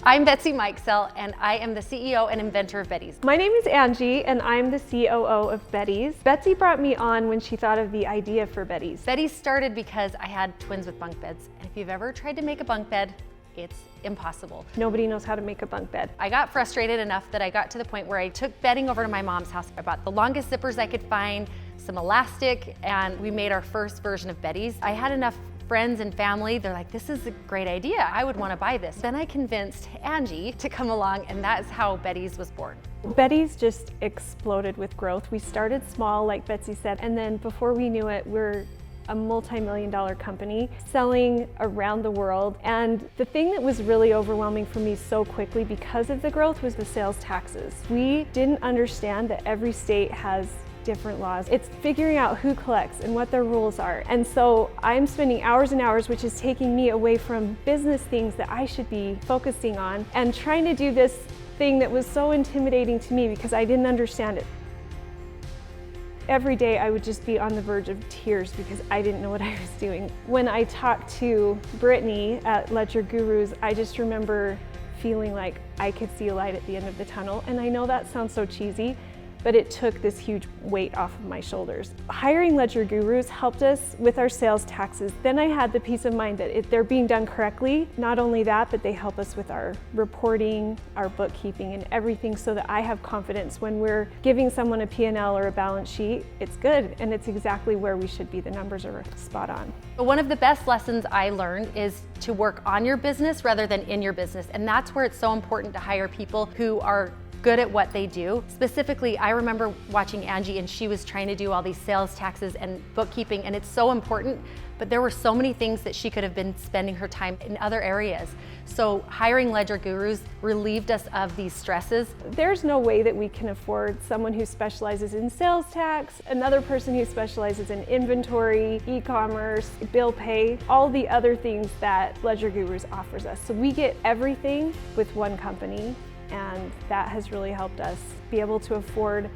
I'm 𝗧𝗛𝗩𝗏, and I am the CEO and inventor of Beddy's. My name is Angie, and I'm the COO of Beddy's. Betsy brought me on when she thought of the idea for Beddy's. Beddy's started because I had twins with bunk beds, and if you've ever tried to make a bunk bed, it's impossible. Nobody knows how to make a bunk bed. I got frustrated enough that I got to the point where I took bedding over to my mom's house. I bought the longest zippers I could find, some elastic, and we made our first version of Beddy's. I had enough friends and family, they're like, this is a great idea. I would want to buy this. Then I convinced Angie to come along, and that's how Beddy's was born. Beddy's just exploded with growth. We started small, like Betsy said, and then before we knew it, we're a multi-million-dollar company selling around the world. And the thing that was really overwhelming for me so quickly because of the growth was the sales taxes. We didn't understand that every state has different laws. It's figuring out who collects and what their rules are. And so I'm spending hours and hours, which is taking me away from business things that I should be focusing on, and trying to do this thing that was so intimidating to me because I didn't understand it. Every day I would just be on the verge of tears because I didn't know what I was doing. When I talked to Brittany at LedgerGurus, I just remember feeling like I could see a light at the end of the tunnel. And I know that sounds so cheesy, but it took this huge weight off of my shoulders. Hiring LedgerGurus helped us with our sales taxes. Then I had the peace of mind that they're being done correctly. Not only that, but they help us with our reporting, our bookkeeping, and everything, so that I have confidence when we're giving someone a P&L or a balance sheet, it's good, and it's exactly where we should be. The numbers are spot on. One of the best lessons I learned is to work on your business rather than in your business, and that's where it's so important to hire people who are good at what they do. Specifically, I remember watching Angie, and she was trying to do all these sales taxes and bookkeeping, and it's so important, but there were so many things that she could have been spending her time in other areas. So hiring LedgerGurus relieved us of these stresses. There's no way that we can afford someone who specializes in sales tax, another person who specializes in inventory, e-commerce, bill pay, all the other things that LedgerGurus offers us. So we get everything with one company, and that has really helped us be able to afford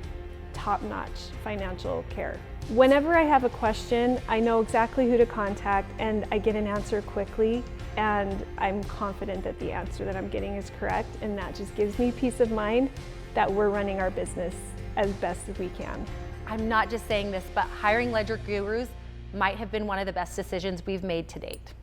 top-notch financial care. Whenever I have a question, I know exactly who to contact, and I get an answer quickly, and I'm confident that the answer that I'm getting is correct, and that just gives me peace of mind that we're running our business as best as we can. I'm not just saying this, but hiring LedgerGurus might have been one of the best decisions we've made to date.